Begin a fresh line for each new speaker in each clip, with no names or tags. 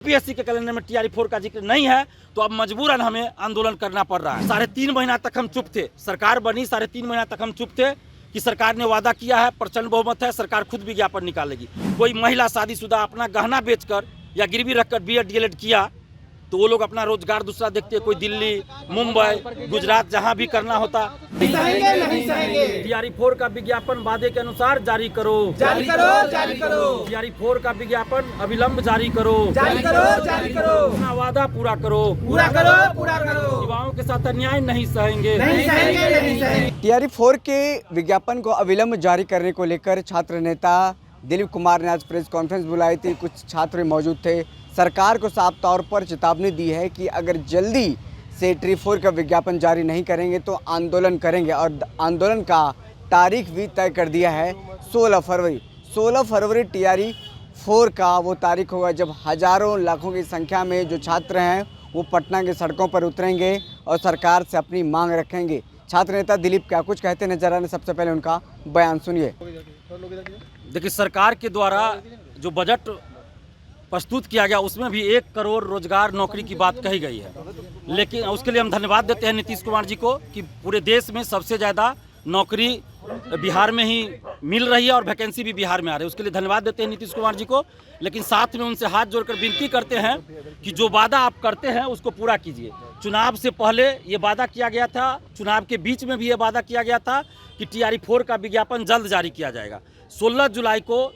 PSC के calendar में TRE4 का जिक्र नहीं है तो अब मजबूरन हमें आंदोलन करना पड़ रहा है। 3.5 महीना तक हम चुप थे, सरकार बनी 3.5 महीना तक हम चुप थे कि सरकार ने वादा किया है, प्रचंड बहुमत है, सरकार खुद विज्ञापन निकालेगी। कोई महिला शादीशुदा अपना गहना बेचकर या गिरवी रखकर B.Ed DLED किया तो वो लोग अपना रोजगार दूसरा देखते हैं। कोई दिल्ली, मुंबई, गुजरात जहां भी करना होता। TRE4 का विज्ञापन वादे के अनुसार जारी करो, जारी करो, जारी करो। TRE4 का विज्ञापन अविलंब जारी करो, जारी करो, जारी करो। अपना वादा पूरा करो, पूरा करो, पूरा करो। युवाओं के साथ अन्याय नहीं सहेंगे, नहीं सहेंगे, नहीं सहेंगे।
TRE4 के विज्ञापन को अविलंब जारी करने को लेकर छात्र नेता दिलीप कुमार ने आज प्रेस कॉन्फ्रेंस बुलाई थी। कुछ छात्र मौजूद थे। सरकार को साफ तौर पर चेतावनी दी है कि अगर जल्दी से TRE4 का विज्ञापन जारी नहीं करेंगे तो आंदोलन करेंगे और आंदोलन का तारीख भी तय कर दिया है 16 फरवरी। 16 फरवरी TRE4 का वो तारीख होगा जब हजारों लाखों की संख्या में जो छात्र हैं वो पटना के सड़कों पर उतरेंगे और सरकार से अपनी मांग रखेंगे। छात्र नेता दिलीप क्या कुछ कहते नजर आने, सबसे पहले उनका बयान सुनिए।
देखिए, सरकार के द्वारा जो बजट प्रस्तुत किया गया उसमें भी 1 करोड़ रोजगार नौकरी की बात कही गई है, लेकिन उसके लिए हम धन्यवाद देते हैं नीतीश कुमार जी को कि पूरे देश में सबसे ज़्यादा नौकरी बिहार में ही मिल रही है और वैकेंसी भी बिहार में आ रही है। उसके लिए धन्यवाद देते हैं नीतीश कुमार जी को, लेकिन साथ में उनसे हाथ जोड़कर विनती करते हैं कि जो वादा आप करते हैं उसको पूरा कीजिए। चुनाव से पहले ये वादा किया गया था, चुनाव के बीच में भी ये वादा किया गया था कि TRE4 का विज्ञापन जल्द जारी किया जाएगा। 16 जुलाई को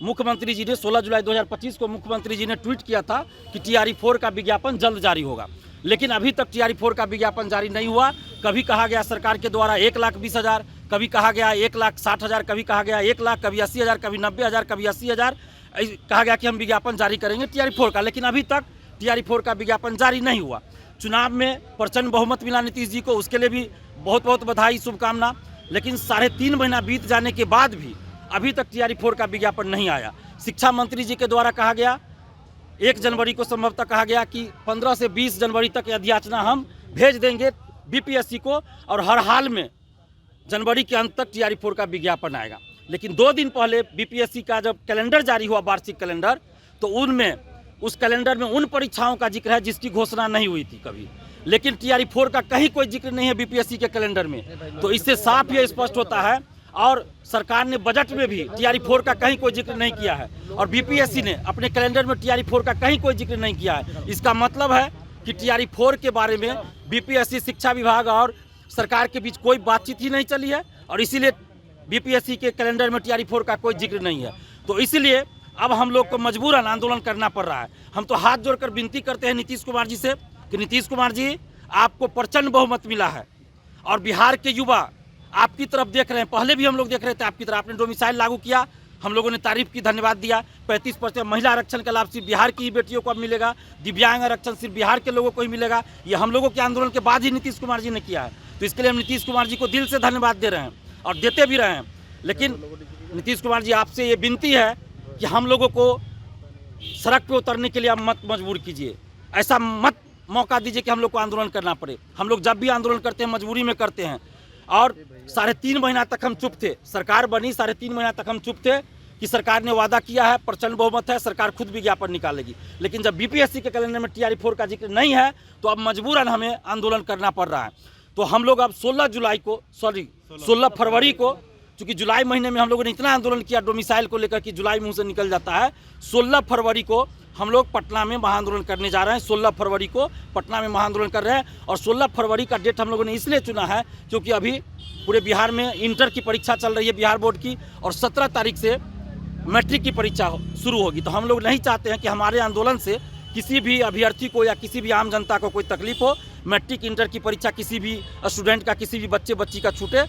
मुख्यमंत्री जी ने 16 जुलाई 2025 को मुख्यमंत्री जी ने ट्वीट किया था कि TRE4 का विज्ञापन जल्द जारी होगा, लेकिन अभी तक TRE4 का विज्ञापन जारी नहीं हुआ। कभी कहा गया सरकार के द्वारा 1,20,000, कभी कहा गया 1,60,000, कभी कहा गया 1 लाख, कभी 80,000, कभी 90,000, कभी 80,000 कहा गया कि हम विज्ञापन जारी करेंगे TRE4 का, लेकिन अभी तक TRE4 का विज्ञापन जारी नहीं हुआ। चुनाव में प्रचंड बहुमत मिला नीतीश जी को, उसके लिए भी बहुत बहुत बधाई, शुभकामना। लेकिन 3.5 महीना बीत जाने के बाद भी अभी तक TRE4 का विज्ञापन नहीं आया। शिक्षा मंत्री जी के द्वारा कहा गया 1 जनवरी को संभवतः कहा गया कि 15 से 20 जनवरी तक याचना हम भेज देंगे BPSC को और हर हाल में जनवरी के अंत तक TRE4 का विज्ञापन आएगा। लेकिन 2 दिन पहले BPSC का जब कैलेंडर जारी हुआ, वार्षिक कैलेंडर, तो उस कैलेंडर में उन परीक्षाओं का जिक्र है जिसकी घोषणा नहीं हुई थी कभी, लेकिन TRE4 का कहीं कोई जिक्र नहीं है BPSC के कैलेंडर में। तो इससे साफ ये स्पष्ट होता है, और सरकार ने बजट में भी TRE4 का कहीं कोई जिक्र नहीं किया है और BPSC ने अपने कैलेंडर में TRE4 का कहीं कोई जिक्र नहीं किया है। इसका मतलब है कि TRE4 के बारे में BPSC, शिक्षा विभाग और सरकार के बीच कोई बातचीत ही नहीं चली है और इसीलिए BPSC के कैलेंडर में TRE4 का कोई जिक्र नहीं है। तो इसलिए अब हम लोग को मजबूरन आंदोलन करना पड़ रहा है। हम तो हाथ जोड़कर विनती करते हैं नीतीश कुमार जी से कि नीतीश कुमार जी, आपको प्रचंड बहुमत मिला है और बिहार के युवा आपकी तरफ देख रहे हैं। पहले भी हम लोग देख रहे थे आपकी तरफ। आपने डोमिसाइल लागू किया, हम लोगों ने तारीफ की, धन्यवाद दिया। 35% महिला आरक्षण का लाभ सिर्फ बिहार की ही बेटियों को अब मिलेगा। दिव्यांग आरक्षण सिर्फ बिहार के लोगों को ही मिलेगा। ये हम लोगों के आंदोलन के बाद ही नीतीश कुमार जी ने किया है। तो इसके लिए हम नीतीश कुमार जी को दिल से धन्यवाद दे रहे हैं और देते भी रहे हैं। लेकिन नीतीश कुमार जी, आपसे ये विनती है कि हम लोगों को सड़क पर उतरने के लिए आप मत मजबूर कीजिए। ऐसा मत मौका दीजिए कि हम लोग को आंदोलन करना पड़े। हम लोग जब भी आंदोलन करते हैं मजबूरी में करते हैं और 3.5 महीना तक हम चुप थे। सरकार बनी 3.5 महीना तक हम चुप थे कि सरकार ने वादा किया है, प्रचंड बहुमत है, सरकार खुद विज्ञापन निकालेगी। लेकिन जब BPSC के कैलेंडर में TRE4 का जिक्र नहीं है तो अब मजबूरन हमें आंदोलन करना पड़ रहा है। तो हम लोग अब 16 फरवरी को, चूँकि जुलाई महीने में हम लोगों ने इतना आंदोलन किया डोमिसाइल को लेकर कि जुलाई मुँह से निकल जाता है, 16 फरवरी को हम लोग पटना में महाआंदोलन करने जा रहे हैं। 16 फरवरी को पटना में महाआंदोलन कर रहे हैं और 16 फरवरी का डेट हम लोगों ने इसलिए चुना है क्योंकि अभी पूरे बिहार में इंटर की परीक्षा चल रही है, बिहार बोर्ड की, और 17 तारीख से मैट्रिक की परीक्षा शुरू होगी। तो हम लोग नहीं चाहते हैं कि हमारे आंदोलन से किसी भी अभ्यर्थी को या किसी भी आम जनता को कोई तकलीफ हो। मैट्रिक, इंटर की परीक्षा किसी भी स्टूडेंट का, किसी भी बच्ची का छूटे,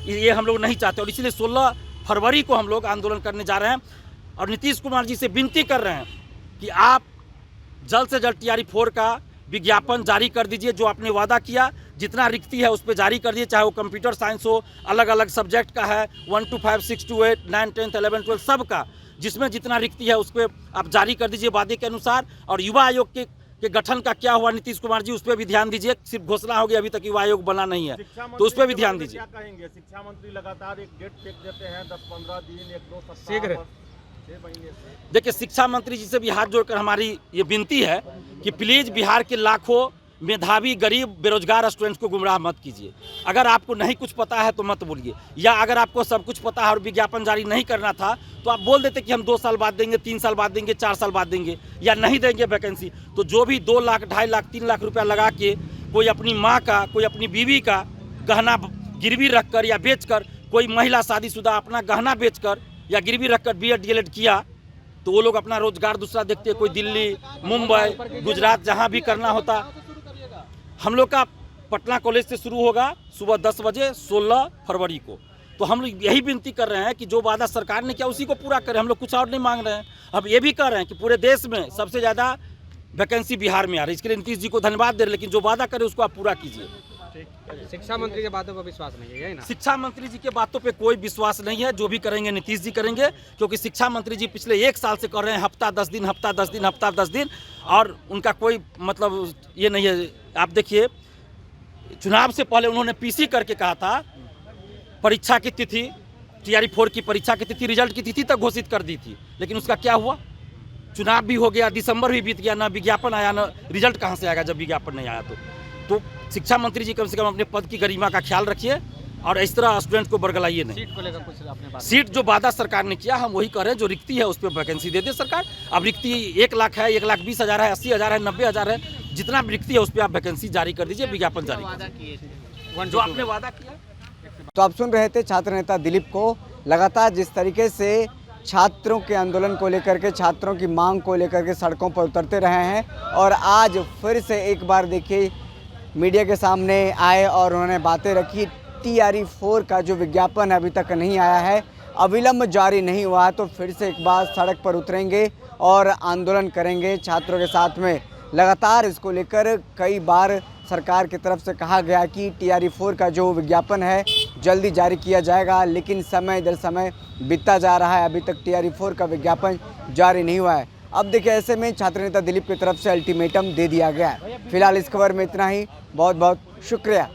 ये हम लोग नहीं चाहते और इसलिए 16 फरवरी को हम लोग आंदोलन करने जा रहे हैं और नीतीश कुमार जी से विनती कर रहे हैं कि आप जल्द से जल्द TRE4 का विज्ञापन जारी कर दीजिए। जो आपने वादा किया, जितना रिक्ति है उस पर जारी कर दीजिए, चाहे वो कंप्यूटर साइंस हो, अलग अलग सब्जेक्ट का है, 1 to 5, 6 to 8, 9, 10, 11, 12 सब का, जिसमें जितना रिक्ति है उस पर आप जारी कर दीजिए वादे के अनुसार। और युवा आयोग के गठन का क्या हुआ नीतीश कुमार जी, उस पर भी ध्यान दीजिए। सिर्फ घोषणा होगी, अभी तक युवा आयोग बना नहीं है, तो उस पर भी ध्यान दीजिए।
क्या कहेंगे? शिक्षा मंत्री लगातार एक डेट फेंक देते हैं, 10-15 दिन, 1-2 सप्ताह
देखिए, शिक्षा मंत्री जी से भी हाथ जोड़कर हमारी ये विनती है कि प्लीज़ बिहार के लाखों मेधावी गरीब बेरोजगार स्टूडेंट्स को गुमराह मत कीजिए। अगर आपको नहीं कुछ पता है तो मत बोलिए, या अगर आपको सब कुछ पता है और विज्ञापन जारी नहीं करना था तो आप बोल देते कि हम 2 साल बाद देंगे, 3 साल बाद देंगे, 4 साल बाद देंगे, या नहीं देंगे वैकेंसी। तो जो भी 2 लाख, 2.5 लाख, 3 लाख रुपया लगा के कोई अपनी माँ का, कोई अपनी बीवी का गहना गिरवी रख कर या बेच कर, कोई महिला शादीशुदा अपना गहना बेच कर या गिरवी रख कर BEd DLEd किया, तो वो लोग अपना रोजगार दूसरा देखते हैं। कोई दिल्ली, मुंबई, गुजरात, जहाँ भी करना होता। हम लोग का पटना कॉलेज से शुरू होगा सुबह 10 बजे 16 फरवरी को। तो हम लोग यही विनती कर रहे हैं कि जो वादा सरकार ने किया उसी को पूरा करें। हम लोग कुछ और नहीं मांग रहे हैं। अब ये भी कह रहे हैं कि पूरे देश में सबसे ज़्यादा वैकेंसी बिहार में आ रही है। इसके लिए नीतीश जी को धन्यवाद दे रहे हैं, लेकिन जो वादा करे उसको आप पूरा कीजिए।
शिक्षा मंत्री की बातों पर विश्वास नहीं है, यही ना?
शिक्षा मंत्री जी के बातों पे कोई विश्वास नहीं है। जो भी करेंगे नीतीश जी करेंगे, क्योंकि शिक्षा मंत्री जी पिछले 1 साल से कर रहे हैं हफ्ता 10 दिन, हफ्ता 10 दिन, हफ्ता 10 दिन, और उनका कोई मतलब ये नहीं है। आप देखिए, चुनाव से पहले उन्होंने PC करके कहा था परीक्षा की तिथि, TRE 4 की परीक्षा की तिथि, रिजल्ट की तिथि तक घोषित कर दी थी, लेकिन उसका क्या हुआ? चुनाव भी हो गया, दिसंबर भी बीत गया, ना विज्ञापन आया, ना रिजल्ट कहाँ से आएगा जब विज्ञापन नहीं आया। तो शिक्षा मंत्री जी कम से कम अपने पद की गरिमा का ख्याल रखिए और इस तरह स्टूडेंट को बरगलाइए नहीं।
सीट को लेकर कुछ आपने बात?
सीट जो वादा सरकार ने किया, हम वही कह रहे हैं। जो रिक्ति है उस पर वैकेंसी दे दे सरकार। अब रिक्ति 1 लाख है, 1,20,000 है, 80,000 है, 90,000 है, जितना भी रिक्ति है उस पर आप वैकेंसी जारी कर दीजिए, विज्ञापन जारी कर दीजिए जो आपने वादा किया।
तो आप सुन रहे थे छात्र नेता दिलीप को। लगातार जिस तरीके से छात्रों के आंदोलन को लेकर के, छात्रों की मांग को लेकर के सड़कों पर उतरते रहे हैं, और आज फिर से एक बार देखिए मीडिया के सामने आए और उन्होंने बातें रखी। TRE 4 का जो विज्ञापन अभी तक नहीं आया है, अविलंब जारी नहीं हुआ है, तो फिर से एक बार सड़क पर उतरेंगे और आंदोलन करेंगे छात्रों के साथ में। लगातार इसको लेकर कई बार सरकार की तरफ से कहा गया कि TRE 4 का जो विज्ञापन है जल्दी जारी किया जाएगा, लेकिन समय दर समय बीतता जा रहा है, अभी तक TRE 4 का विज्ञापन जारी नहीं हुआ है। अब देखिए, ऐसे में छात्र नेता दिलीप की तरफ से अल्टीमेटम दे दिया गया है। फिलहाल इस खबर में इतना ही। बहुत बहुत शुक्रिया।